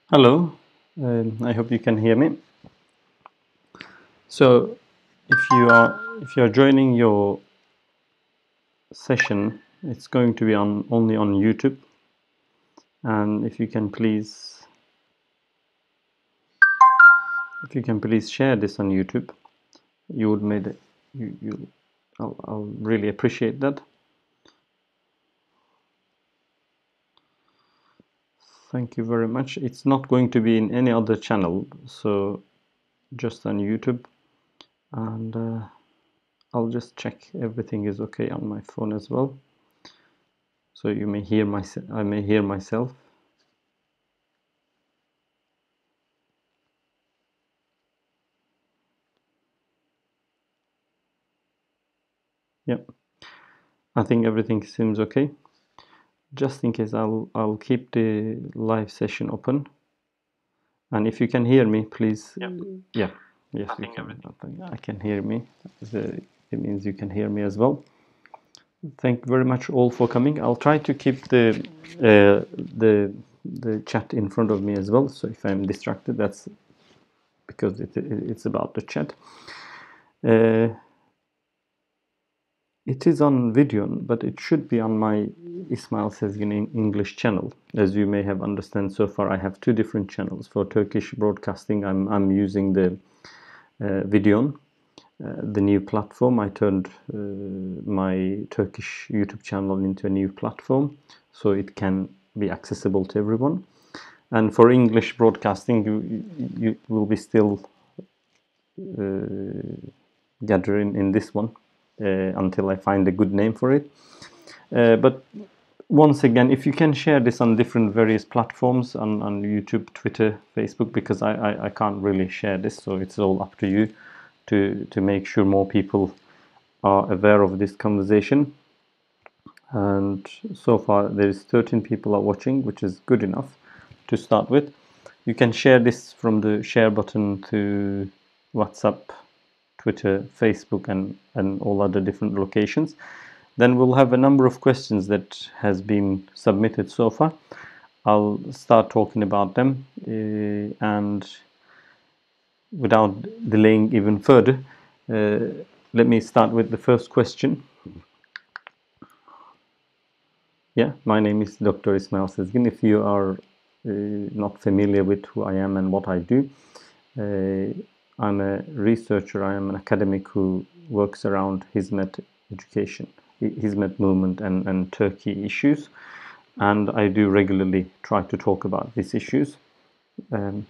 Hello, I hope you can hear me. So, if you are joining your session, it's going to be only on YouTube, and if you can please share this on YouTube, you would made it. I'll really appreciate that. Thank you very much. It's not going to be in any other channel, so just on YouTube, and I'll just check everything is okay on my phone as well. So you may hear I may hear myself. Yep, I think everything seems okay. Just in case, I'll keep the live session open, and if you can hear me, please. Yep. Yeah. Yes, you can. I can hear me. It means you can hear me as well. Thank you very much all for coming. I'll try to keep the chat in front of me as well. So if I'm distracted, that's because it's about the chat. It is on video, but it should be on my Ismail Sezgin English channel. As you may have understand so far, I have two different channels. For Turkish broadcasting, I'm using the Videon, the new platform. I turned my Turkish YouTube channel into a new platform, so it can be accessible to everyone. And for English broadcasting, you will be still gathering in this one until I find a good name for it. But once again, if you can share this on different various platforms, on YouTube, Twitter, Facebook, because I can't really share this, so it's all up to you to make sure more people are aware of this conversation. And so far there is 13 people are watching, which is good enough to start with. You can share this from the share button to WhatsApp, Twitter, Facebook, and all other different locations. Then we'll have a number of questions that has been submitted so far. I'll start talking about them, and without delaying even further, let me start with the first question. Yeah, my name is Dr. Ismail Sezgin. If you are not familiar with who I am and what I do, I'm a researcher. I am an academic who works around Hizmet education, Hizmet movement, and Turkey issues. And I do regularly try to talk about these issues. And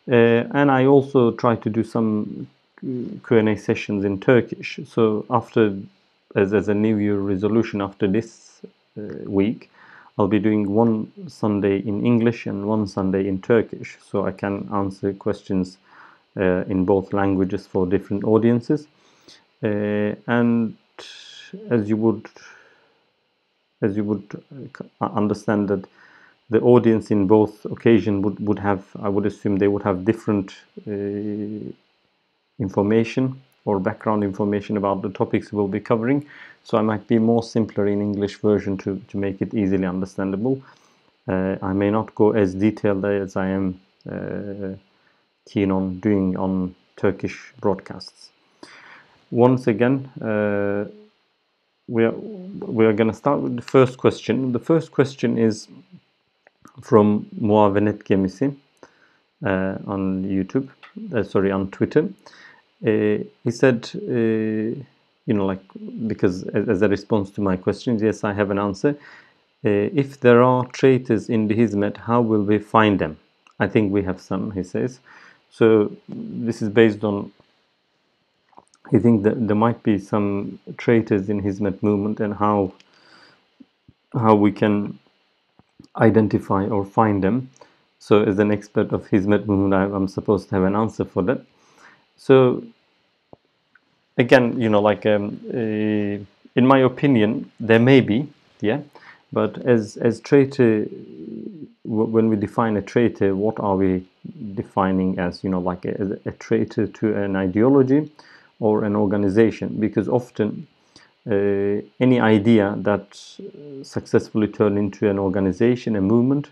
I also try to do some Q&A sessions in Turkish. So after, as a New Year resolution, after this week, I'll be doing one Sunday in English and one Sunday in Turkish, so I can answer questions in both languages for different audiences. And as you would understand that the audience in both occasions would have, I would assume they would have different information or background information about the topics we'll be covering. So I might be more simpler in English version to make it easily understandable. I may not go as detailed as I am keen on doing on Turkish broadcasts. Once again, we are going to start with the first question. The first question is from Muavenet Gemisi on YouTube, on Twitter. He said, because as a response to my questions, yes, I have an answer. If there are traitors in the Hizmet, how will we find them? I think we have some, he says. So this is based on, he thinks that there might be some traitors in Hizmet movement, and how we can identify or find them. So as an expert of Hizmet movement, I'm supposed to have an answer for that. So again, in my opinion, there may be, yeah, but as traitor, when we define a traitor, what are we defining as, a traitor to an ideology or an organization? Because often any idea that successfully turned into an organization, a movement,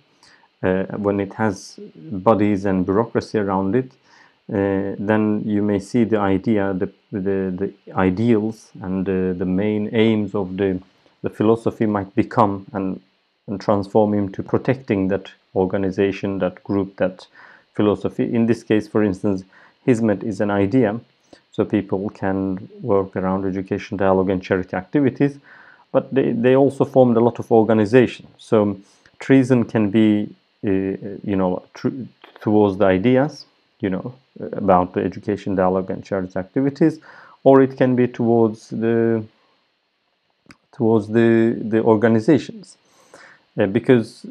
when it has bodies and bureaucracy around it, then you may see the idea, the ideals and the main aims of the philosophy might become and transform into protecting that organization, that group, that philosophy. In this case, for instance, Hizmet is an idea, so people can work around education, dialogue, and charity activities, but they also formed a lot of organization. So treason can be, towards the ideas, about the education, dialogue, and charity activities, or it can be towards the organizations. Because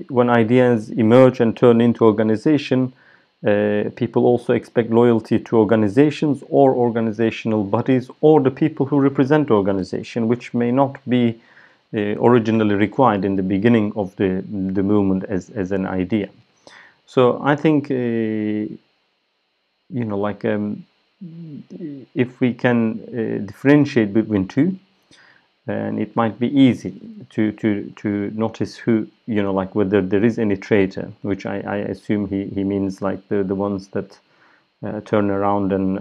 when ideas emerge and turn into organization, people also expect loyalty to organizations or organizational bodies or the people who represent organization, which may not be originally required in the beginning of the movement as an idea. So I think, if we can differentiate between two, and it might be easy to notice who, whether there is any traitor, which I assume he means like the ones that turn around and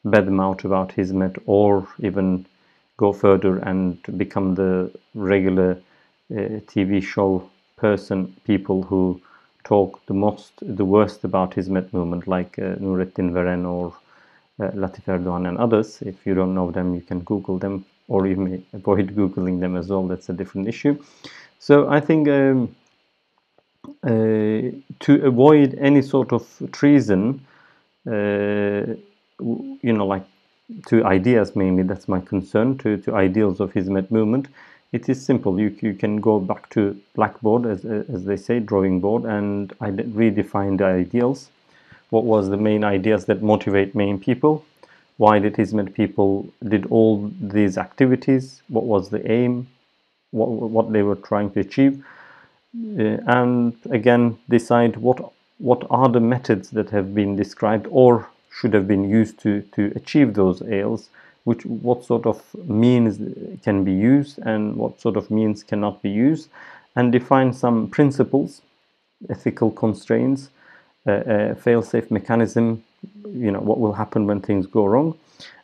badmouth about Hizmet, or even go further and become the regular TV show people who talk the worst about Hizmet movement, like Nurettin Veren or Latif Erdogan and others. If you don't know them, you can Google them, or you may avoid Googling them as well. That's a different issue. So I think to avoid any sort of treason, to ideas mainly, that's my concern, to ideals of Hizmet movement, it is simple. You can go back to blackboard, as they say, drawing board, and redefine the ideals. What was the main ideas that motivate main people? Why did Hizmet people did all these activities? What was the aim? What they were trying to achieve? And again, decide what are the methods that have been described or should have been used to achieve those aims, what sort of means can be used and what sort of means cannot be used, and define some principles, ethical constraints, fail-safe mechanism, what will happen when things go wrong.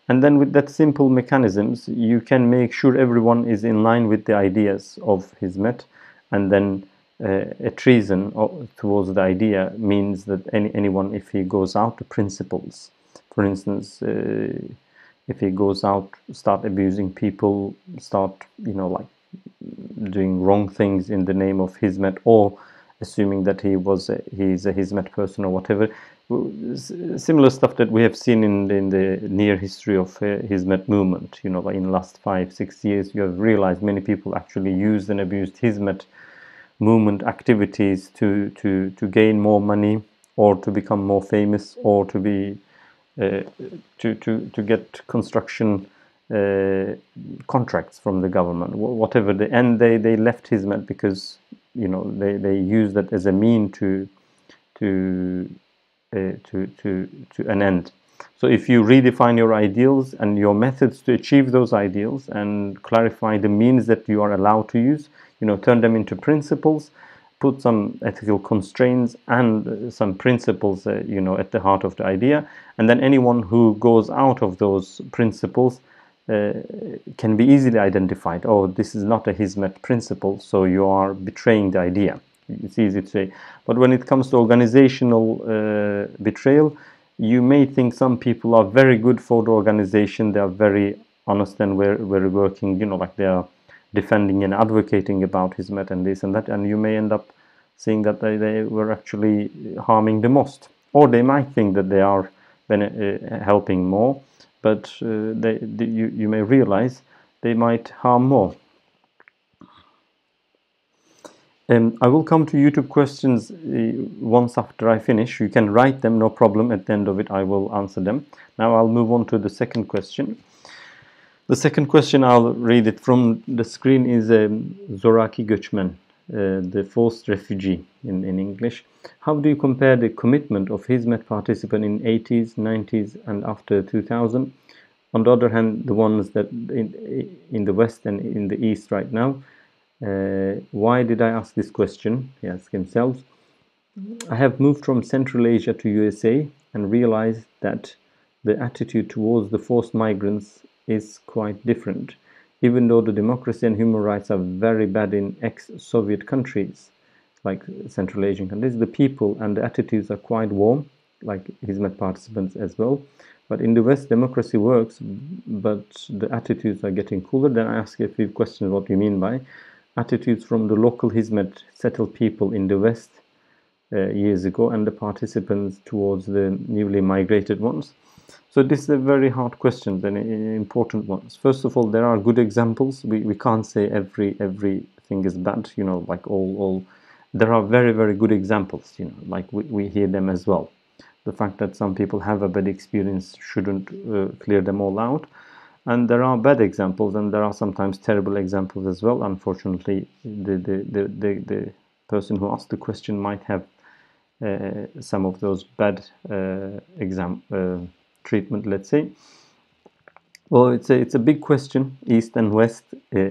And then with that simple mechanisms, you can make sure everyone is in line with the ideas of Hizmet. And then a treason towards the idea means that anyone, if he goes out to principles, for instance, if he goes out, start abusing people, start, doing wrong things in the name of Hizmet, or assuming that he's a Hizmet person or whatever. Similar stuff that we have seen in the near history of Hizmet movement. Like in the last 5-6 years, you have realized many people actually used and abused Hizmet movement activities to gain more money, or to become more famous, or to be to get construction contracts from the government, whatever. And they left Hizmet because they use that as a mean to an end. So if you redefine your ideals and your methods to achieve those ideals, and clarify the means that you are allowed to use, turn them into principles, put some ethical constraints and some principles, at the heart of the idea, and then anyone who goes out of those principles can be easily identified. Oh, this is not a Hizmet principle, so you are betraying the idea. It's easy to say. But when it comes to organizational betrayal, you may think some people are very good for the organization, they are very honest and very working, like they are defending and advocating about Hizmet and this and that, and you may end up seeing that they were actually harming the most. Or they might think that they are helping more, but you may realize they might harm more. I will come to YouTube questions once after I finish. You can write them, no problem. At the end of it, I will answer them. Now I'll move on to the second question. The second question, I'll read it from the screen, is Zoraki Göçmen, the forced refugee in English. How do you compare the commitment of Hizmet participants in 80s, 90s, and after 2000? On the other hand, the ones that in the West and in the East right now, Why did I ask this question? He asks himself. I have moved from Central Asia to USA and realized that the attitude towards the forced migrants is quite different. Even though the democracy and human rights are very bad in ex-Soviet countries, like Central Asian countries, the people and the attitudes are quite warm, like Hizmet participants as well. But in the West, democracy works, but the attitudes are getting cooler. Then I ask a few questions what you mean by attitudes from the local Hizmet settled people in the West years ago and the participants towards the newly migrated ones. So this is a very hard question and important ones. First of all, there are good examples. We can't say everything is bad, you know, like all there are very good examples, you know, like we hear them as well. The fact that some people have a bad experience shouldn't clear them all out. And there are bad examples, and there are sometimes terrible examples as well. Unfortunately, the person who asked the question might have some of those bad treatment, let's say. Well, it's a big question, East and West,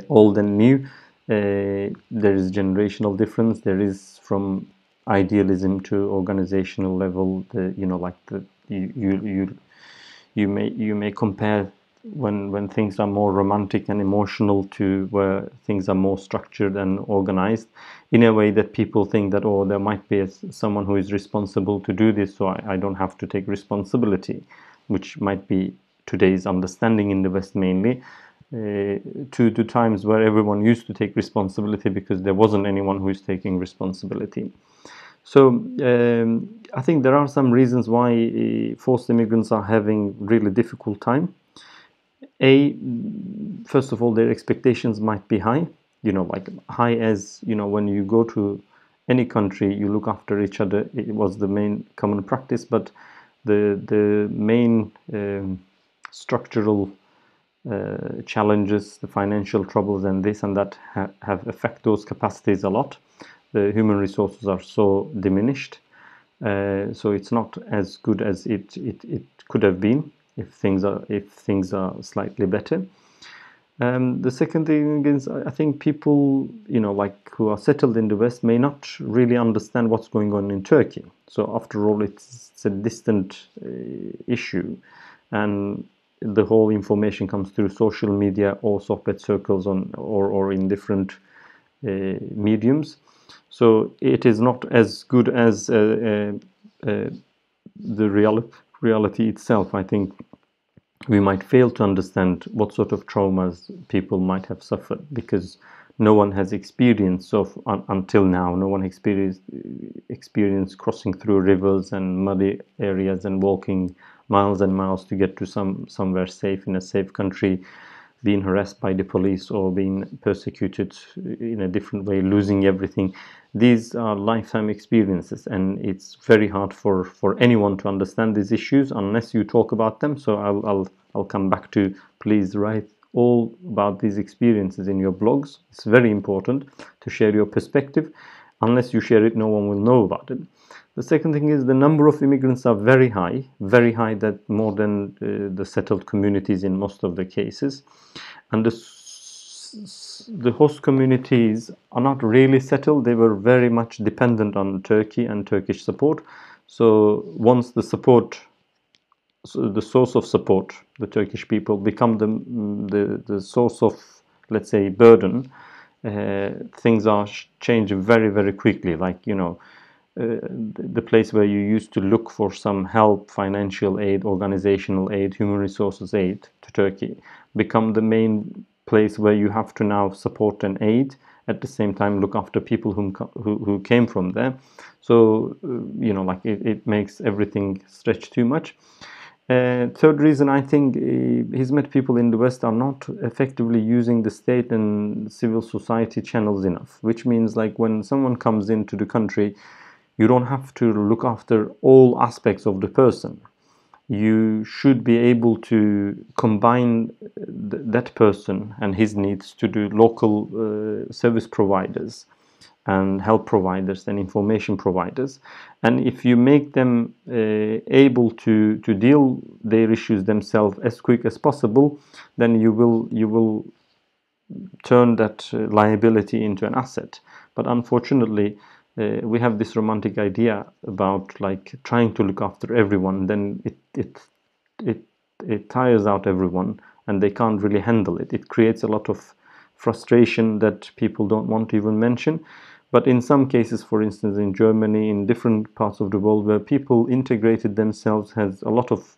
old and new. There is generational difference. There is from idealism to organizational level. You know, like you may compare when things are more romantic and emotional to where things are more structured and organized in a way that people think that, oh, there might be someone who is responsible to do this, so I don't have to take responsibility, which might be today's understanding in the West mainly, to times where everyone used to take responsibility because there wasn't anyone who is taking responsibility. So I think there are some reasons why forced immigrants are having really difficult time. First of all, their expectations might be high, you know, like high as, you know, when you go to any country, you look after each other. It was the main common practice, but the main structural challenges, the financial troubles and this and that have affect those capacities a lot. The human resources are so diminished, so it's not as good as it could have been if things are slightly better. The second thing is, I think people, you know, like who are settled in the West may not really understand what's going on in Turkey. So after all, it's a distant issue, and the whole information comes through social media or sohbet circles or in different mediums. So it is not as good as the reality itself. I think we might fail to understand what sort of traumas people might have suffered because no one has experienced until now. No one experienced crossing through rivers and muddy areas and walking miles and miles to get to somewhere safe in a safe country, being harassed by the police or being persecuted in a different way, losing everything. These are lifetime experiences, and it's very hard for anyone to understand these issues unless you talk about them. So I'll come back to, please write all about these experiences in your blogs. It's very important to share your perspective. Unless you share it, no one will know about it. The second thing is the number of immigrants are very high, that more than the settled communities in most of the cases. And the host communities are not really settled. They were very much dependent on Turkey and Turkish support. So once the source of support, the Turkish people become the source of, let's say, burden, things are changed very quickly. Like, you know, the place where you used to look for some help, financial aid, organizational aid, human resources aid to Turkey, become the main place where you have to now support and aid, at the same time look after people who came from there. So, you know, like it makes everything stretch too much. Third reason, I think Hizmet people in the West are not effectively using the state and civil society channels enough, which means like when someone comes into the country, you don't have to look after all aspects of the person. You should be able to combine that person and his needs to the local service providers and help providers and information providers. And if you make them able to deal their issues themselves as quick as possible, then you will turn that liability into an asset. But unfortunately, we have this romantic idea about like trying to look after everyone. Then it tires out everyone, and they can't really handle it. It creates a lot of frustration that people don't want to even mention. But in some cases, for instance, in Germany, in different parts of the world where people integrated themselves, has a lot of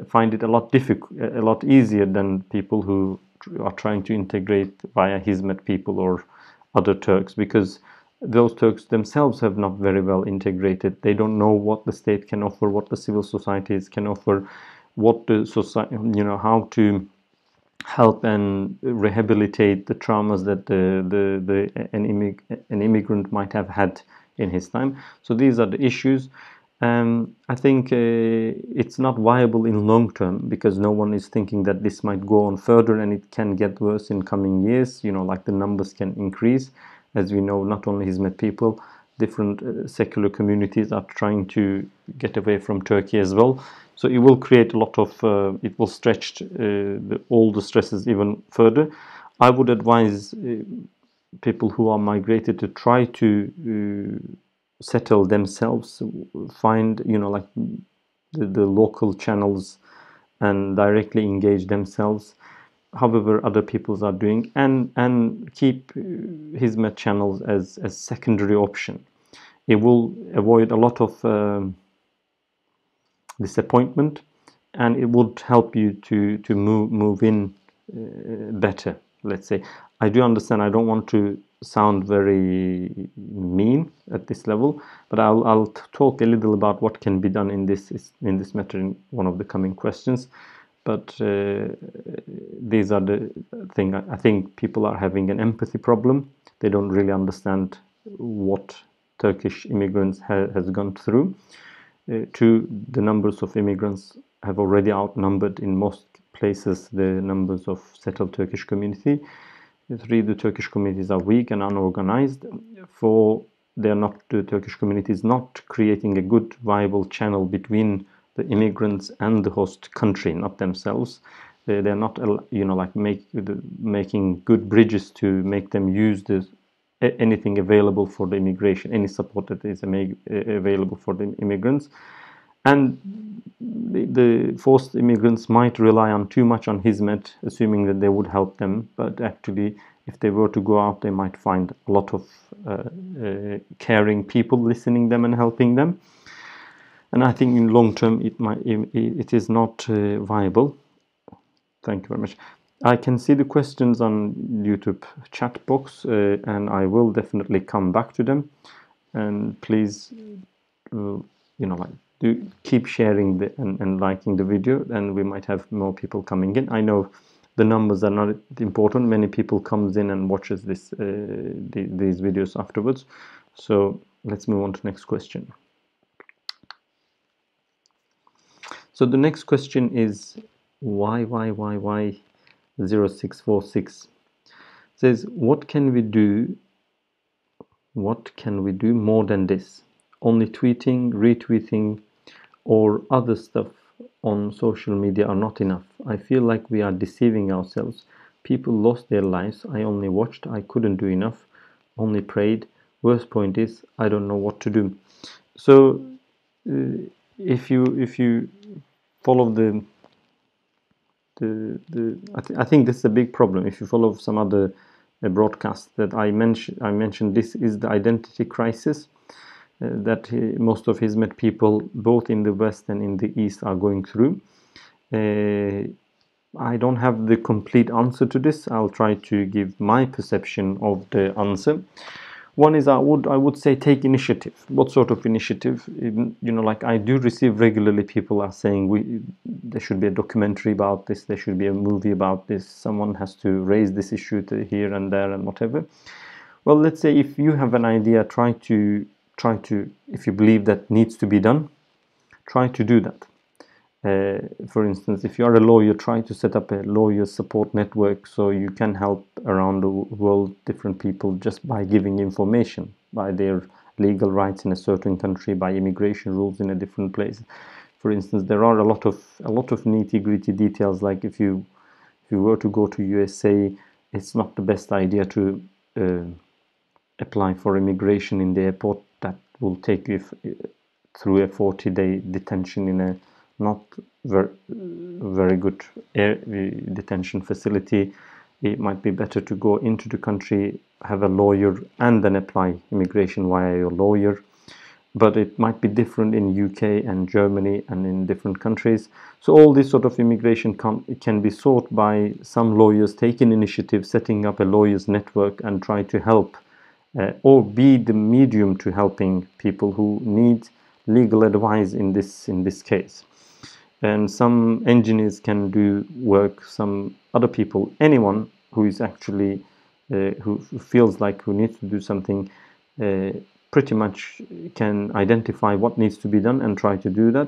find it a lot a lot easier than people who are trying to integrate via Hizmet people or other Turks, because those Turks themselves have not very well integrated. They don't know what the state can offer, what the civil societies can offer, what the society, how to help and rehabilitate the traumas that an immigrant might have had in his time. So these are the issues. I think it's not viable in long term, because no one is thinking that this might go on further and it can get worse in coming years. Like the numbers can increase. As we know, not only Hizmet people, different secular communities are trying to get away from Turkey as well. So it will create a lot of, it will stretch all the stresses even further. I would advise people who are migrated to try to settle themselves, find, like the local channels and directly engage themselves, however other peoples are doing, and keep Hizmet channels as secondary option. It will avoid a lot of disappointment, and it would help you to move in better, let's say. I do understand, I don't want to sound very mean at this level, but I'll talk a little about what can be done in this matter in one of the coming questions. But these are the thing. I think people are having an empathy problem. They don't really understand what Turkish immigrants has gone through. Two, the numbers of immigrants have already outnumbered in most places the numbers of settled Turkish community. Three, the Turkish communities are weak and unorganized. Four, the Turkish community is not creating a good, viable channel between the immigrants and the host country, not themselves. They're not, like making good bridges to make them use anything available for the immigration, any support that is available for the immigrants. And the forced immigrants might rely on too much on Hizmet, assuming that they would help them. But actually, if they were to go out, they might find a lot of caring people listening them and helping them. And I think in long term, it is not viable. Thank you very much. I can see the questions on YouTube chat box, and I will definitely come back to them. And please, do keep sharing and liking the video, and we might have more people coming in. I know the numbers are not important. Many people comes in and watches these videos afterwards. So let's move on to the next question. So the next question is why 0646 says, what can we do more than this? Only tweeting, retweeting, or other stuff on social media are not enough. I feel like we are deceiving ourselves. People lost their lives. I only watched. I couldn't do enough. Only prayed. Worst point is, I don't know what to do. So if you follow I think this is a big problem. If you follow some other broadcast that I mentioned, this is the identity crisis that most of Hizmet people, both in the West and in the East, are going through. I don't have the complete answer to this. I'll try to give my perception of the answer. One is I would say take initiative. What sort of initiative? Like I do receive regularly, people are saying there should be a documentary about this, there should be a movie about this, someone has to raise this issue here and there and whatever. Well, let's say if you have an idea, try to, if you believe that needs to be done, try to do that. For instance, if you are a lawyer, try to set up a lawyer support network so you can help around the world different people just by giving information by their legal rights in a certain country, by immigration rules in a different place. For instance, there are a lot of nitty-gritty details, like if you were to go to USA, it's not the best idea to apply for immigration in the airport. That will take you through a 40-day detention in a not very good detention facility. It might be better to go into the country, have a lawyer, and then apply immigration via your lawyer. But it might be different in UK and Germany and in different countries. So all this sort of immigration can be sought by some lawyers taking initiative, setting up a lawyers network and try to help or be the medium to helping people who need legal advice in this case. And some engineers can do work, some other people, anyone who is actually who feels like who needs to do something pretty much can identify what needs to be done and try to do that.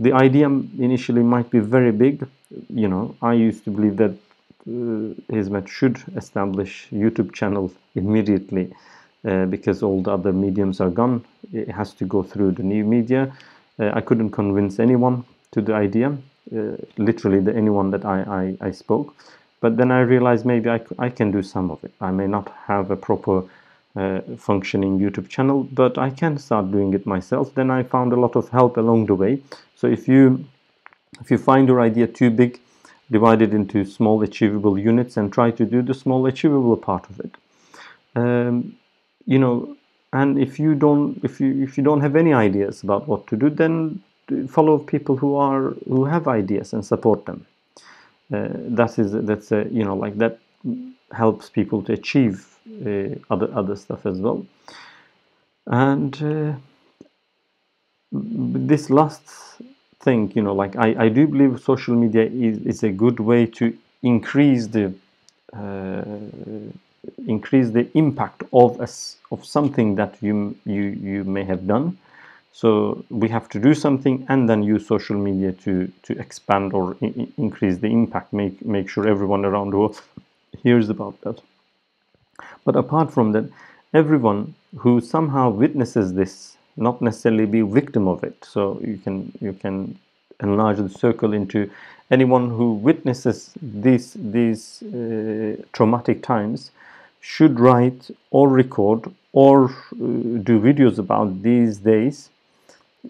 The idea initially might be very big. You know, I used to believe that Hizmet should establish YouTube channel immediately because all the other mediums are gone. It has to go through the new media. I couldn't convince anyone to the idea, literally anyone that I spoke. But then I realized maybe I can do some of it. I may not have a proper functioning YouTube channel, but I can start doing it myself. Then I found a lot of help along the way. So if you find your idea too big, divide it into small achievable units and try to do the small achievable part of it. You know, and if you don't have any ideas about what to do, then follow people who have ideas and support them. That's you know, like that helps people to achieve other stuff as well. And this last thing, you know, like I do believe social media is a good way to increase the impact of something that you may have done. So we have to do something and then use social media to expand or increase the impact, make sure everyone around the world hears about that. But apart from that, everyone who somehow witnesses this, not necessarily be victim of it. So you can enlarge the circle into anyone who witnesses these traumatic times, should write or record or do videos about these days.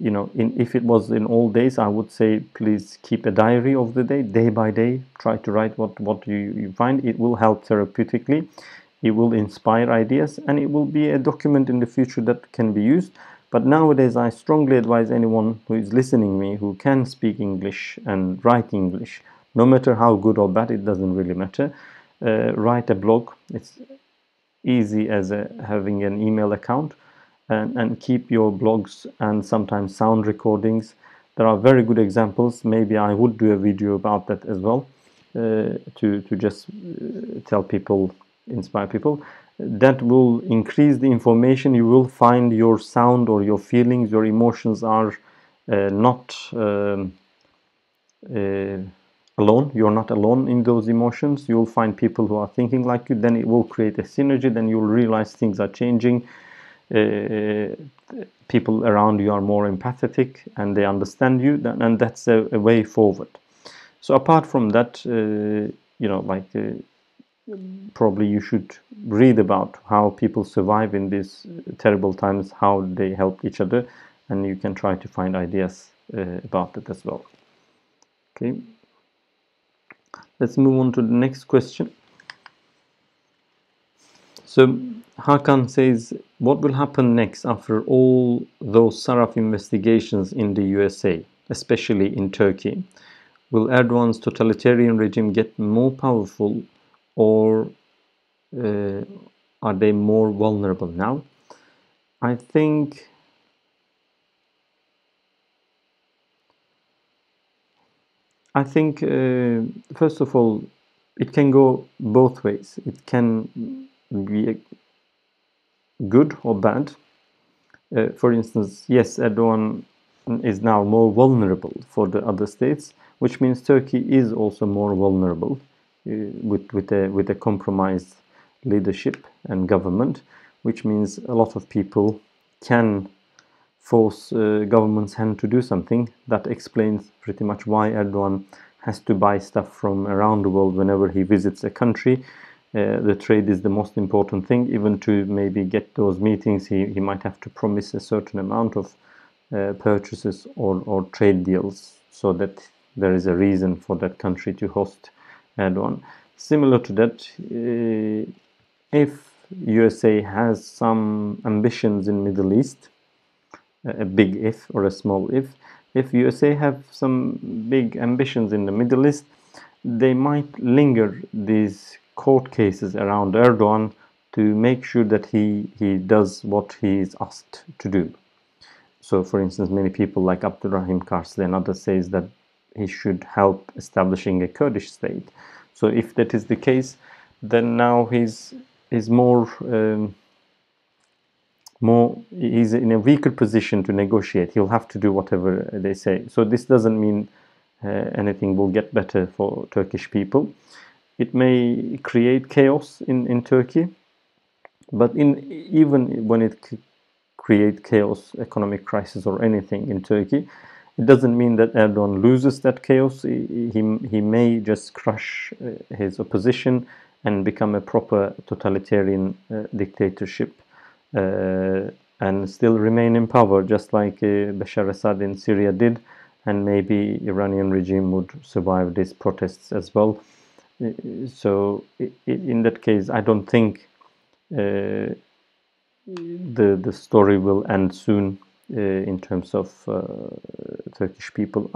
You know, if it was in old days, I would say please keep a diary of the day by day. Try to write what you find. It will help therapeutically. It will inspire ideas, and it will be a document in the future that can be used. But nowadays, I strongly advise anyone who is listening to me, who can speak English and write English, no matter how good or bad, it doesn't really matter. Write a blog. It's easy as having an email account. And keep your blogs and sometimes sound recordings. There are very good examples. Maybe I would do a video about that as well, to just tell people, inspire people. That will increase the information. You will find your sound or your feelings, your emotions are not alone. You're not alone in those emotions. You'll find people who are thinking like you. Then it will create a synergy. Then you'll realize things are changing. People around you are more empathetic and they understand you, and that's a way forward. So apart from that, you know, like probably you should read about how people survive in these terrible times, how they help each other, and you can try to find ideas about it as well. Okay, let's move on to the next question. So Hakan says, what will happen next after all those Sarraf investigations in the USA, especially in Turkey? Will Erdogan's totalitarian regime get more powerful, or are they more vulnerable now? I think first of all, it can go both ways. It can be good or bad. For instance, yes, Erdogan is now more vulnerable for the other states, which means Turkey is also more vulnerable with a compromised leadership and government, which means a lot of people can force government's hand to do something. That explains pretty much why Erdogan has to buy stuff from around the world whenever he visits a country. the trade is the most important thing. Even to maybe get those meetings, he might have to promise a certain amount of purchases or trade deals, so that there is a reason for that country to host Erdogan. Similar to that, if USA has some ambitions in Middle East, a big if or a small if USA have some big ambitions in the Middle East, they might linger these court cases around Erdogan to make sure that he does what he is asked to do. So, for instance, many people like Abdurrahim Karsli and others says that he should help establishing a Kurdish state. So, if that is the case, then now he's more he's in a weaker position to negotiate. He'll have to do whatever they say. So this doesn't mean anything will get better for Turkish people. It may create chaos in Turkey, but even when it create chaos, economic crisis or anything in Turkey, it doesn't mean that Erdogan loses that chaos. He may just crush his opposition and become a proper totalitarian dictatorship. And still remain in power, just like Bashar Assad in Syria did, and maybe Iranian regime would survive these protests as well. So in that case, I don't think the story will end soon in terms of Turkish people,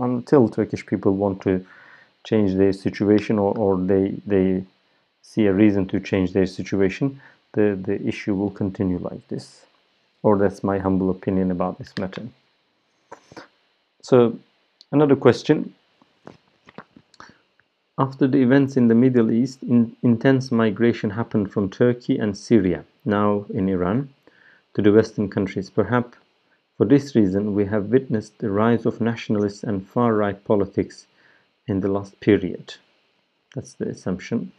until Turkish people want to change their situation, or they see a reason to change their situation. The issue will continue like this, or that's my humble opinion about this matter. So another question: after the events in the Middle East, intense migration happened from Turkey and Syria, now in Iran, to the Western countries. Perhaps for this reason we have witnessed the rise of nationalist and far-right politics in the last period. That's the assumption.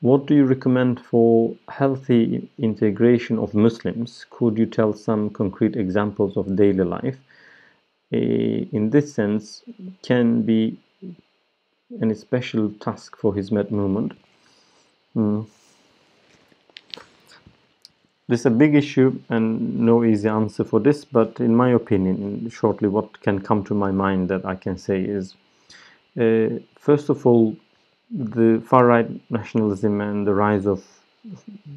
What do you recommend for healthy integration of Muslims? Could you tell some concrete examples of daily life? In this sense, can be any special task for Hizmet movement? This is a big issue and no easy answer for this, but in my opinion, shortly, what can come to my mind that I can say is, first of all, the far-right nationalism and the rise of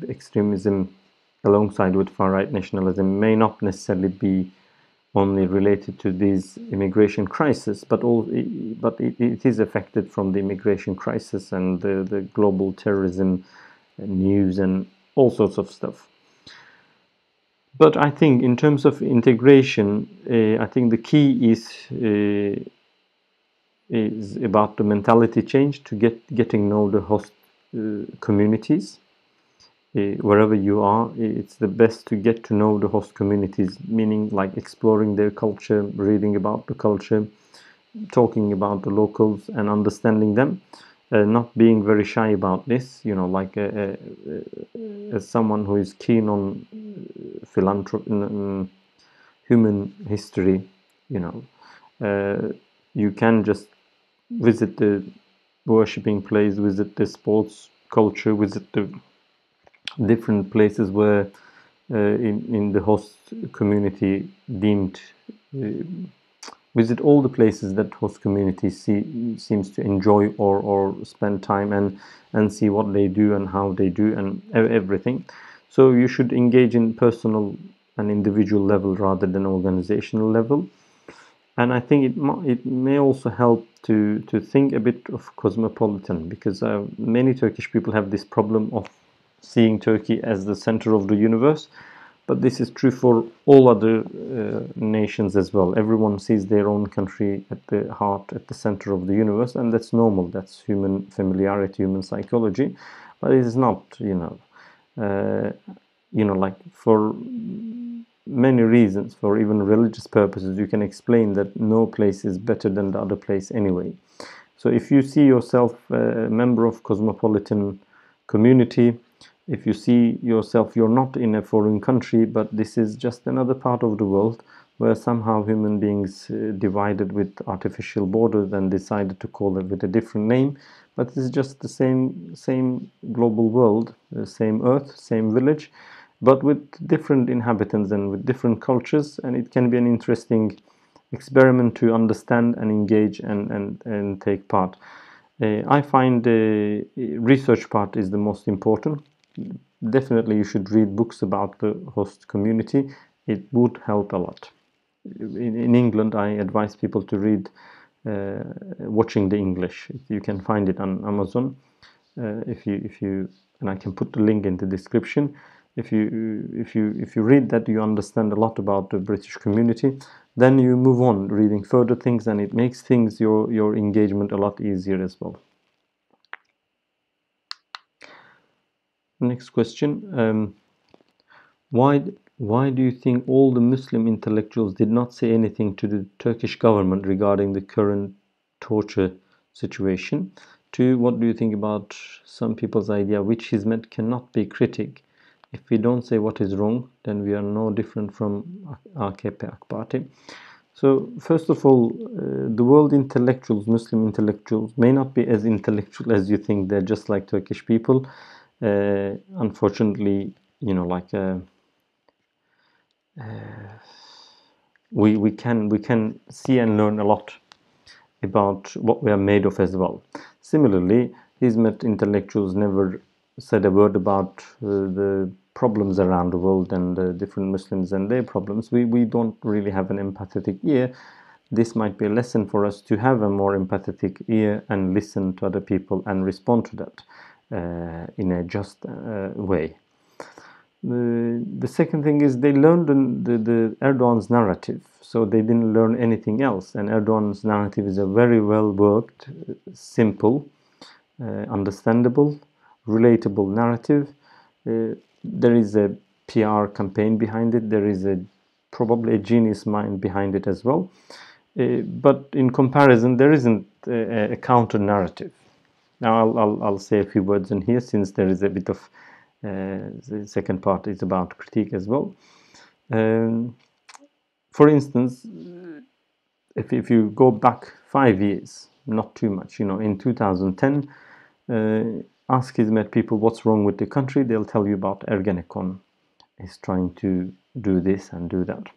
extremism alongside with far-right nationalism may not necessarily be only related to this immigration crisis, but it is affected from the immigration crisis and the global terrorism news and all sorts of stuff. But I think in terms of integration, I think the key is about the mentality change, to getting know the host communities. Wherever you are, it's the best to get to know the host communities, meaning like exploring their culture, reading about the culture, talking about the locals and understanding them, not being very shy about this, like as someone who is keen on philanthropy, human history, you can just visit the worshipping place, visit the sports culture, visit the different places where in the host community deemed, visit all the places that host community seems to enjoy or spend time and see what they do and how they do and everything. So you should engage in personal and individual level rather than organizational level. And I think it may also help to think a bit of cosmopolitan, because many Turkish people have this problem of seeing Turkey as the center of the universe, but this is true for all other nations as well. Everyone sees their own country at the heart, at the center of the universe, and that's normal. That's human familiarity, human psychology, but it is not, like for many reasons, for even religious purposes, you can explain that no place is better than the other place anyway. So if you see yourself a member of cosmopolitan community, if you see yourself, you're not in a foreign country, but this is just another part of the world, where somehow human beings divided with artificial borders and decided to call it with a different name. But it's just the same global world, the same earth, same village, but with different inhabitants and with different cultures, and it can be an interesting experiment to understand and engage and take part. I find the research part is the most important. Definitely you should read books about the host community. It would help a lot. In England, I advise people to read Watching the English. You can find it on Amazon. If you and I can put the link in the description. If you read that, you understand a lot about the British community. Then you move on reading further things, and it makes things your engagement a lot easier as well. Next question. Why do you think all the Muslim intellectuals did not say anything to the Turkish government regarding the current torture situation? Two, what do you think about some people's idea which Hizmet cannot be critic? If we don't say what is wrong, then we are no different from AKP, AK Party. So first of all, the world intellectuals, Muslim intellectuals, may not be as intellectual as you think. They're just like Turkish people. Unfortunately, we can see and learn a lot about what we are made of as well. Similarly, Hizmet intellectuals never said a word about the problems around the world and the different Muslims and their problems. We don't really have an empathetic ear. This might be a lesson for us to have a more empathetic ear and listen to other people and respond to that in a just way. The second thing is they learned the Erdogan's narrative, so they didn't learn anything else. And Erdogan's narrative is a very well worked, simple, understandable, relatable narrative. There is a PR campaign behind it. There is probably a genius mind behind it as well. But in comparison, there isn't a counter narrative. Now I'll say a few words in here, since there is a bit of the second part is about critique as well. For instance, if you go back 5 years, not too much, in 2010, ask Hizmet people what's wrong with the country, they'll tell you about Ergenekon is trying to do this and do that.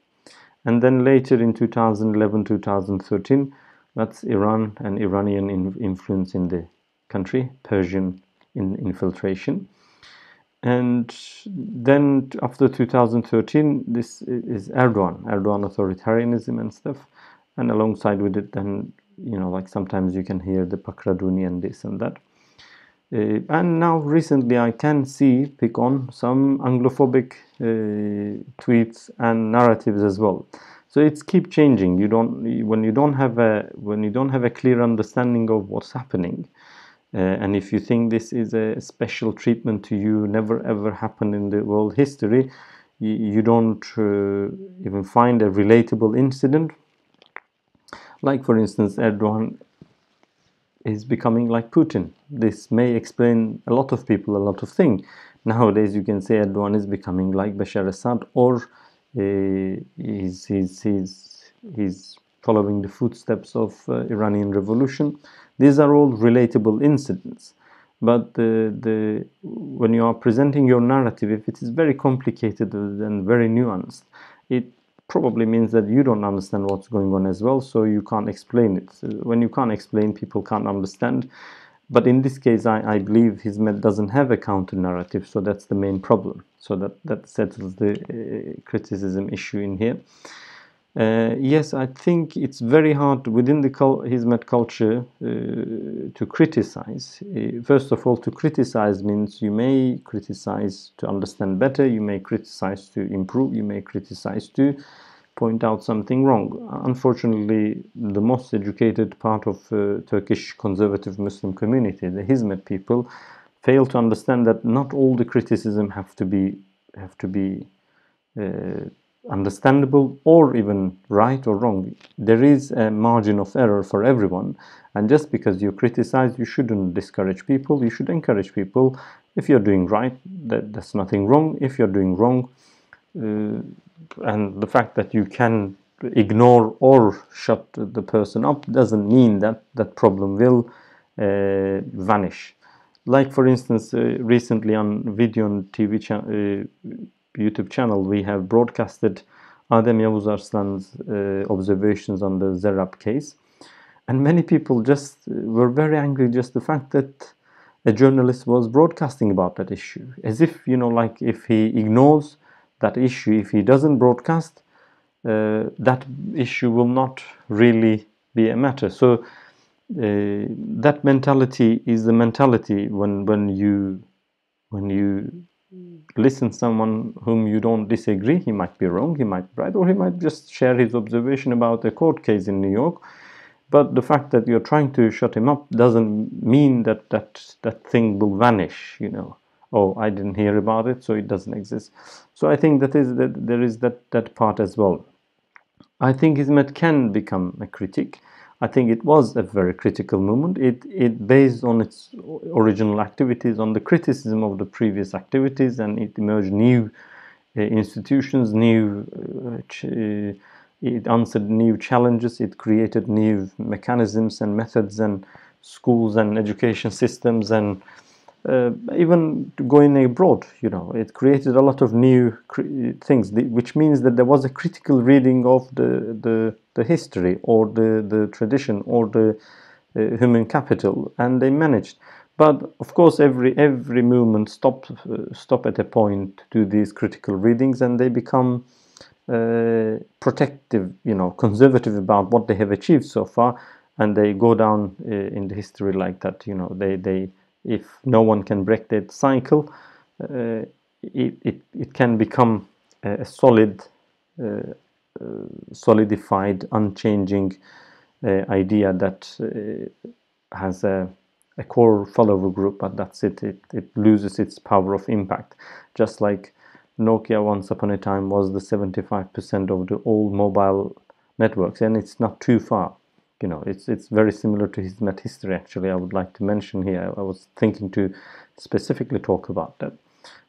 And then later in 2011, 2013, that's Iran and Iranian influence in the country, Persian infiltration. And then after 2013, this is Erdogan authoritarianism and stuff. And alongside with it, then, like sometimes you can hear the Pakraduni and this and that. And now recently I can pick on some Anglophobic tweets and narratives as well. So it's keep changing. When you don't have a clear understanding of what's happening, and if you think this is a special treatment to you, never ever happened in the world history, you don't even find a relatable incident. Like for instance, Erdogan is becoming like Putin. This may explain a lot of people, a lot of things. Nowadays you can say Erdogan is becoming like Bashar Assad, or he's following the footsteps of Iranian revolution. These are all relatable incidents. But when you are presenting your narrative, if it is very complicated and very nuanced, it probably means that you don't understand what's going on as well, so you can't explain it. When you can't explain, people can't understand. But in this case, I believe Hizmet doesn't have a counter narrative, so that's the main problem. So that settles the criticism issue in here. Yes, I think it's very hard within the Hizmet culture to criticize. First of all, to criticize means you may criticize to understand better, you may criticize to improve, you may criticize to point out something wrong. Unfortunately, the most educated part of Turkish conservative Muslim community, the Hizmet people, fail to understand that not all the criticism have to be understandable or even right or wrong. There is a margin of error for everyone, and just because you criticize, you shouldn't discourage people. You should encourage people. If you're doing right, that's nothing wrong. If you're doing wrong, and the fact that you can ignore or shut the person up doesn't mean that that problem will vanish. Like for instance, recently on video and TV YouTube channel, we have broadcasted Adem Yavuz Arslan's observations on the Sarraf case, and many people just were very angry just the fact that a journalist was broadcasting about that issue, as if, you know, like if he ignores that issue, if he doesn't broadcast, that issue will not really be a matter. So that mentality is the mentality when you listen to someone whom you don't disagree. He might be wrong, he might be right, or he might just share his observation about a court case in New York. But the fact that you're trying to shut him up doesn't mean that that thing will vanish, you know. Oh, I didn't hear about it, so it doesn't exist. So I think that there is that part as well. I think Hizmet can become a critic. I think it was a very critical movement. It based on its original activities, on the criticism of the previous activities, and it emerged new institutions, it answered new challenges, it created new mechanisms and methods and schools and education systems, and even going abroad, you know, it created a lot of new things, which means that there was a critical reading of the history or the tradition or the human capital, and they managed. But of course, every movement stop at a point to do these critical readings, and they become protective, you know, conservative about what they have achieved so far, and they go down in the history like that. You know, they if no one can break that cycle, it can become a solid, solidified, unchanging idea that has a core follower group, but that's it. It loses its power of impact. Just like Nokia once upon a time was the 75% of the all mobile networks, and it's not too far. You know, it's very similar to Hizmet history. Actually, I would like to mention here. I was thinking to specifically talk about that.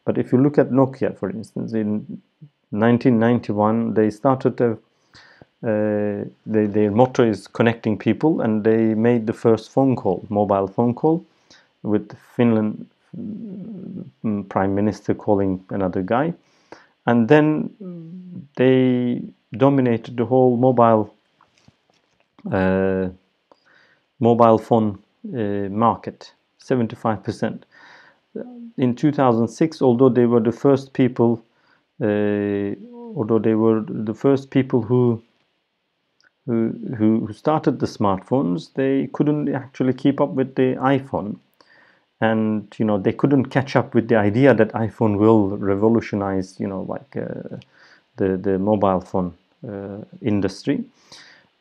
But if you look at Nokia, for instance, in 1991, they started their motto is connecting people, and they made the first phone call, mobile phone call, with Finland prime minister calling another guy, and then they dominated the whole mobile phone market, 75%. In 2006, although they were the first people, who started the smartphones, they couldn't actually keep up with the iPhone, and you know, they couldn't catch up with the idea that iPhone will revolutionize, you know, like the mobile phone industry.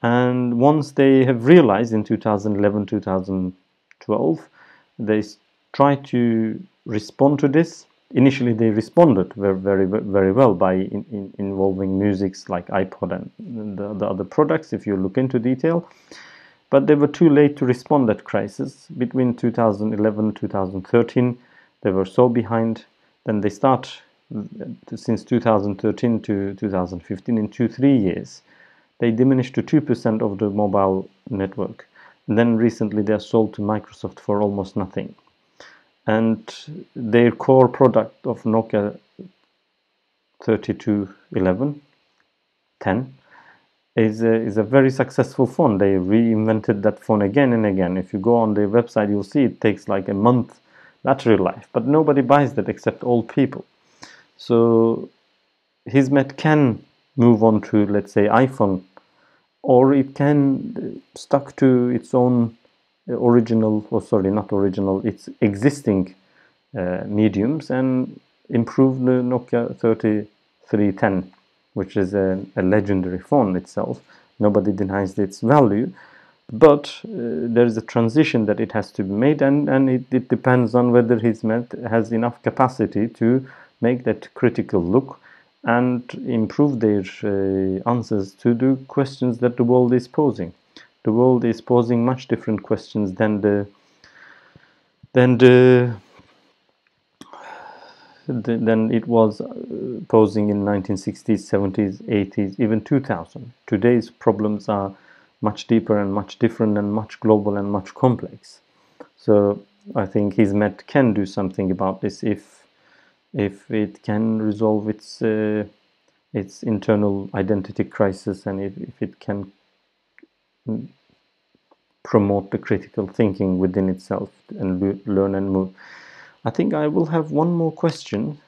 And once they have realized in 2011, 2012, they tried to respond to this. Initially, they responded very well by involving musics like iPod and the other products, if you look into detail. But they were too late to respond to that crisis. Between 2011 and 2013, they were so behind. Then they start, since 2013 to 2015, in 2-3 years, they diminished to 2% of the mobile network. And then recently they are sold to Microsoft for almost nothing. And their core product of Nokia 3211, 10, is a very successful phone. They reinvented that phone again and again. If you go on their website, you'll see it takes like a month battery life, but nobody buys that except old people. So Hizmet can move on to, let's say, iPhone, or it can stuck to its own its existing mediums and improve the Nokia 3310, which is a legendary phone itself. Nobody denies its value, but there is a transition that it has to be made, and it depends on whether Hizmet has enough capacity to make that critical look and improve their answers to the questions that the world is posing. The world is posing much different questions than the than it was posing in 1960s, 70s, 80s, even 2000. Today's problems are much deeper and much different and much global and much complex. So I think Hizmet can do something about this if it can resolve its internal identity crisis, and if it can promote the critical thinking within itself and learn and move. I think I will have one more question,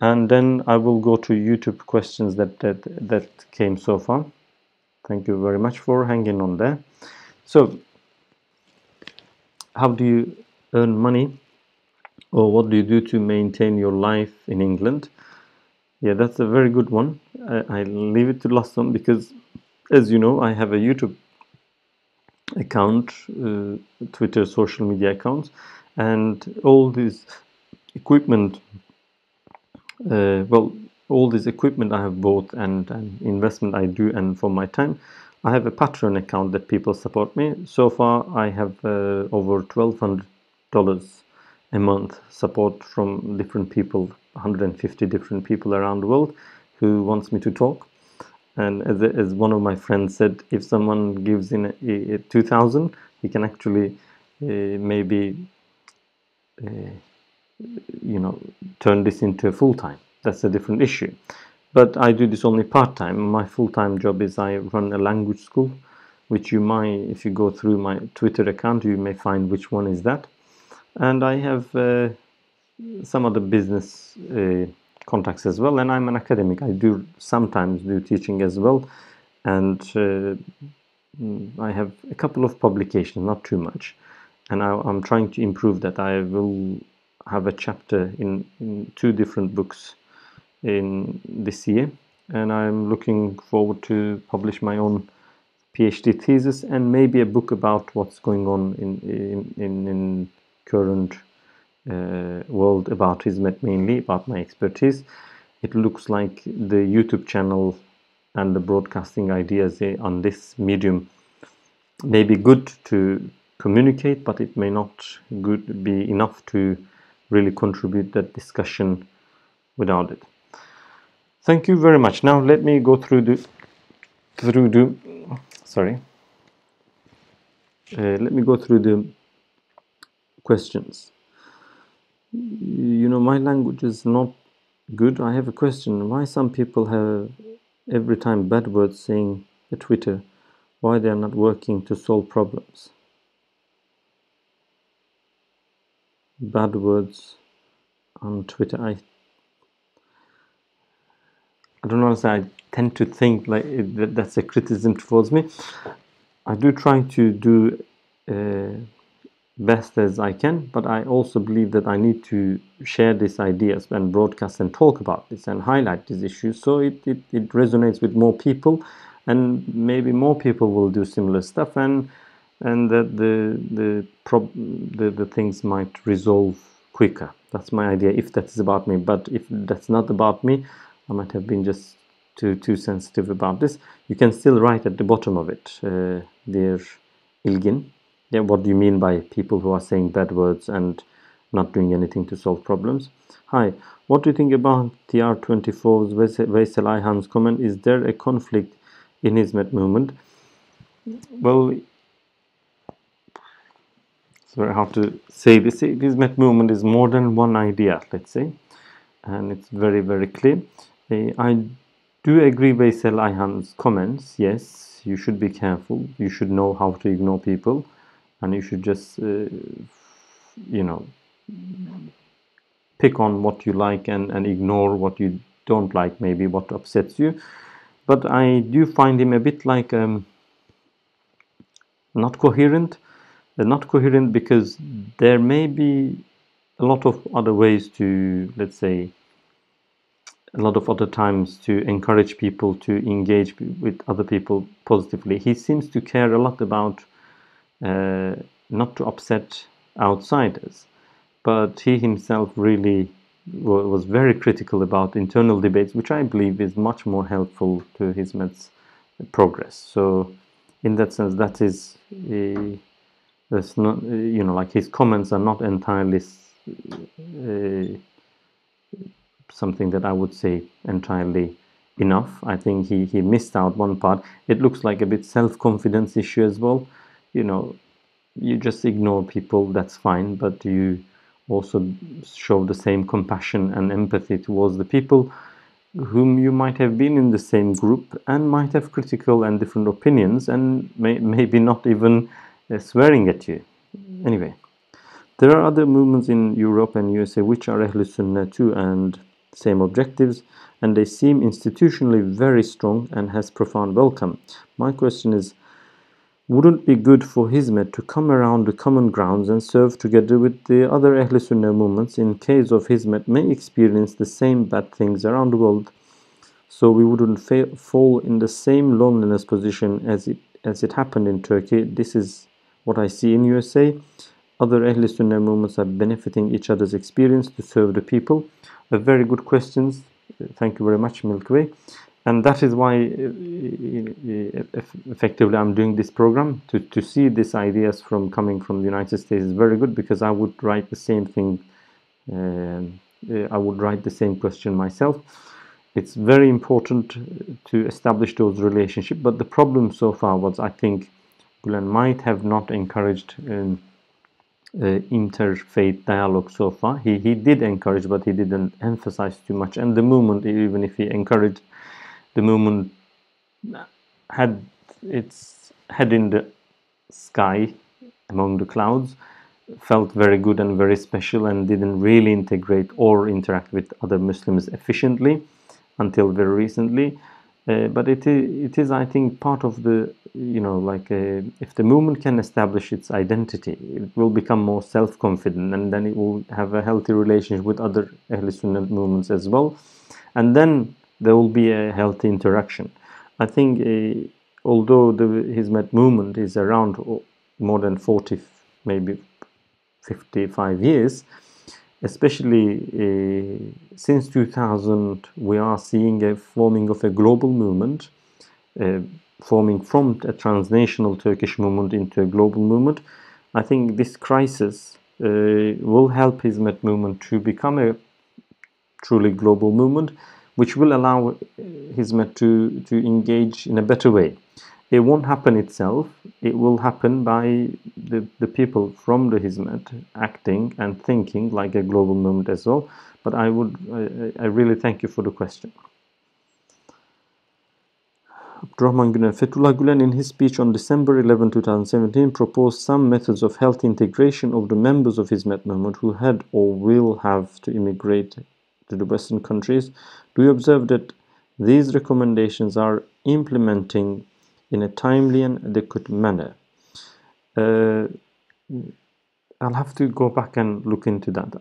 and then I will go to YouTube questions that came so far. Thank you very much for hanging on there. So, how do you earn money, or what do you do to maintain your life in England? Yeah, that's a very good one. I leave it to last one because, as you know, I have a YouTube account, Twitter, social media accounts, and all this equipment. Well, all this equipment I have bought and investment I do, and for my time, I have a Patreon account that people support me. So far, I have over $1,200 a month support from different people, 150 different people around the world who wants me to talk. And as one of my friends said, if someone gives in 2,000, he can actually maybe turn this into a full-time. That's a different issue. But I do this only part-time. My full-time job is I run a language school, which you might, if you go through my Twitter account, you may find which one is that. And I have some other business contacts as well, and I'm an academic. I do sometimes do teaching as well, and I have a couple of publications, not too much, and I'm trying to improve that. I will have a chapter in 2 different books in this year, and I'm looking forward to publish my own PhD thesis and maybe a book about what's going on in current world about Hizmet, mainly about my expertise. It looks like the YouTube channel and the broadcasting ideas on this medium may be good to communicate, but it may not be enough to really contribute that discussion without it. Thank you very much. Now let me go through the let me go through the questions. My language is not good. I have a question. Why some people have every time bad words saying a Twitter? Why they are not working to solve problems? Bad words on Twitter. I don't know. I tend to think like that's a criticism towards me. I do try to do best as I can, but I also believe that I need to share these ideas and broadcast and talk about this and highlight these issues so it resonates with more people, and maybe more people will do similar stuff, and that the things might resolve quicker. That's my idea, if that is about me. But if that's not about me, I might have been just too sensitive about this. You can still write at the bottom of it, dear Ilgin. Yeah, what do you mean by people who are saying bad words and not doing anything to solve problems? Hi, what do you think about TR24's Veysel Ayhan's comment? Is there a conflict in Hizmet movement? Well, it's very hard to say this. Hizmet movement is more than one idea, let's say, and it's very, very clear. I do agree with Veysel Ayhan's comments. Yes, you should be careful. You should know how to ignore people, and you should just, pick on what you like and ignore what you don't like, maybe what upsets you. But I do find him a bit like not coherent. Not coherent because there may be a lot of other ways to, let's say, a lot of other times to encourage people to engage with other people positively. He seems to care a lot about not to upset outsiders, but he himself really was very critical about internal debates, which I believe is much more helpful to Hizmet's progress. So, in that sense, that is that's not, like his comments are not entirely something that I would say entirely enough. I think he missed out one part. It looks like a bit self-confidence issue as well. You know, you just ignore people, that's fine, but you also show the same compassion and empathy towards the people whom you might have been in the same group and might have critical and different opinions and maybe not even swearing at you. Anyway, there are other movements in Europe and USA which are Ahl Sunnah too and same objectives, and they seem institutionally very strong and has profound welcome. My question is, wouldn't it be good for Hizmet to come around the common grounds and serve together with the other Ahl Sunnah movements in case of Hizmet may experience the same bad things around the world, so we wouldn't fall in the same loneliness position as it happened in Turkey? This is what I see in USA. Other Ahl Sunnah movements are benefiting each other's experience to serve the people. A very good questions. Thank you very much, Milky Way. And that is why effectively I'm doing this program. To see these ideas coming from the United States is very good, because I would write the same thing. I would write the same question myself. It's very important to establish those relationships. But the problem so far was, I think, Gulen might have not encouraged interfaith dialogue so far. He did encourage, but he didn't emphasize too much. And the movement, even if he encouraged, the movement had its head in the sky among the clouds, felt very good and very special, and didn't really integrate or interact with other Muslims efficiently until very recently. But it is, I think, part of the, if the movement can establish its identity, it will become more self-confident, and then it will have a healthy relationship with other Ahl Sunnah movements as well. And then there will be a healthy interaction. I think although the Hizmet movement is around more than 40, maybe 55 years, especially since 2000, we are seeing a forming of a global movement, forming from a transnational Turkish movement into a global movement. I think this crisis will help Hizmet movement to become a truly global movement, which will allow Hizmet to engage in a better way. It won't happen itself. It will happen by the people from the Hizmet acting and thinking like a global movement as well. But I really thank you for the question. Abdurrahman Gülen. Fethullah Gülen, in his speech on December 11, 2017, proposed some methods of healthy integration of the members of Hizmet movement who had or will have to immigrate to the Western countries. Do you observe that these recommendations are implementing in a timely and adequate manner? I'll have to go back and look into that.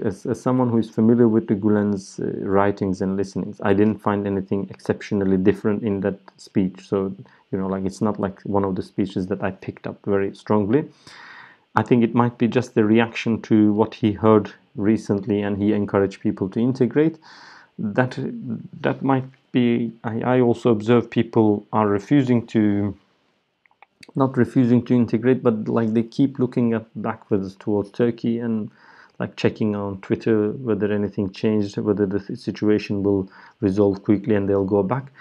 As someone who is familiar with the Gülen's writings and listenings, I didn't find anything exceptionally different in that speech. So, it's not like one of the speeches that I picked up very strongly. I think it might be just a reaction to what he heard recently, and he encouraged people to integrate. That might be. I also observe people are not refusing to integrate, but like they keep looking backwards towards Turkey and like checking on Twitter whether anything changed, whether the situation will resolve quickly and they'll go back.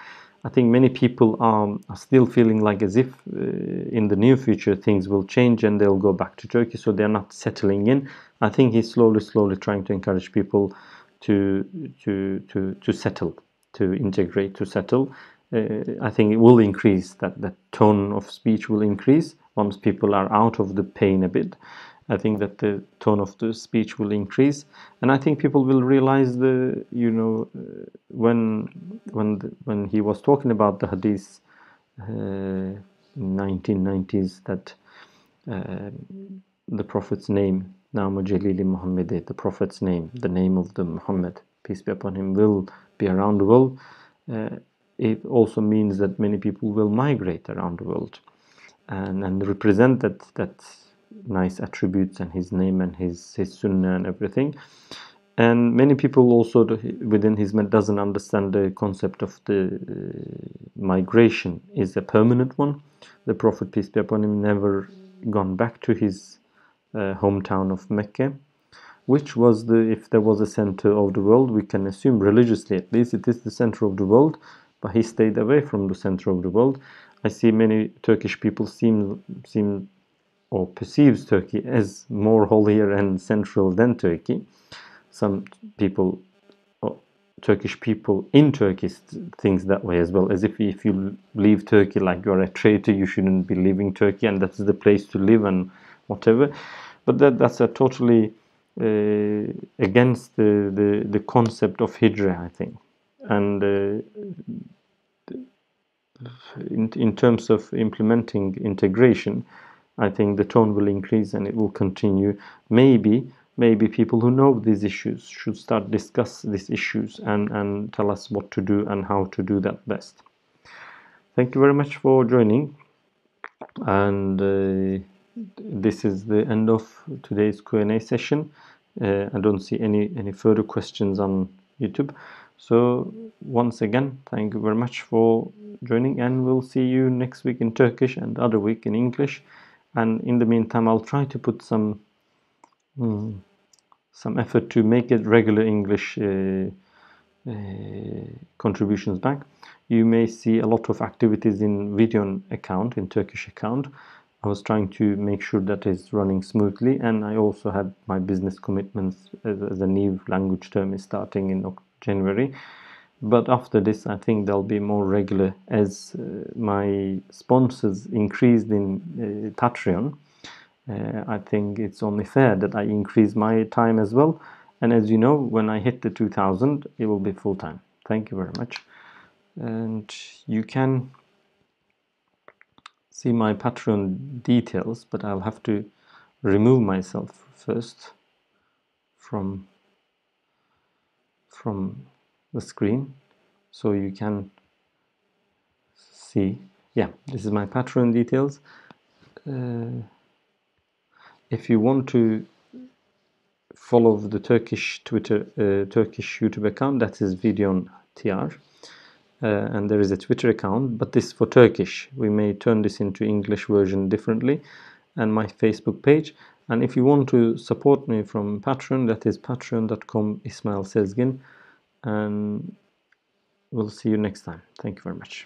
I think many people are still feeling like as if in the near future things will change and they'll go back to Turkey, so they're not settling in. I think he's slowly trying to encourage people to settle, to integrate, to settle. I think it will increase, that tone of speech will increase once people are out of the pain a bit. I think that the tone of the speech will increase, and I think people will realize when he was talking about the hadith in 1990s, that the Prophet's name, Namu Jalili Muhammad, the Prophet's name, the name of the Muhammad, peace be upon him, will be around the world. It also means that many people will migrate around the world and represent that nice attributes and his name and his sunnah and everything. And many people also within Hizmet doesn't understand the concept of the migration is a permanent one. The Prophet, peace be upon him, never gone back to his hometown of Mecca. which was if there was a center of the world, we can assume religiously at least it is the center of the world, but he stayed away from the center of the world. I see many Turkish people seem or perceives Turkey as more holier and central than Turkey. Some people, Turkish people in Turkey, thinks that way as well, as if you leave Turkey, like you're a traitor, you shouldn't be leaving Turkey, and that's the place to live and whatever. But that's a totally against the concept of hijra, I think. And in terms of implementing integration, I think the tone will increase and it will continue. Maybe people who know these issues should start discuss these issues and tell us what to do and how to do that best. Thank you very much for joining, and this is the end of today's Q&A session. I don't see any further questions on YouTube. So once again, thank you very much for joining, and we'll see you next week in Turkish and the other week in English. And in the meantime, I'll try to put some effort to make it regular English contributions back. You may see a lot of activities in Videon account, in Turkish account. I was trying to make sure that is running smoothly, and I also had my business commitments as a new language term is starting in January. But after this, I think they'll be more regular as my sponsors increased in Patreon. I think it's only fair that I increase my time as well. And as you know, when I hit the 2000, it will be full time. Thank you very much. And you can see my Patreon details, but I'll have to remove myself first from the screen so you can see. Yeah, this is my Patreon details. If you want to follow the Turkish Turkish YouTube account, that is Videon TR. And there is a Twitter account, but this is for Turkish. We may turn this into English version differently, and my Facebook page. And if you want to support me from Patreon, that is patreon.com Ismail Sezgin, and we'll see you next time. Thank you very much.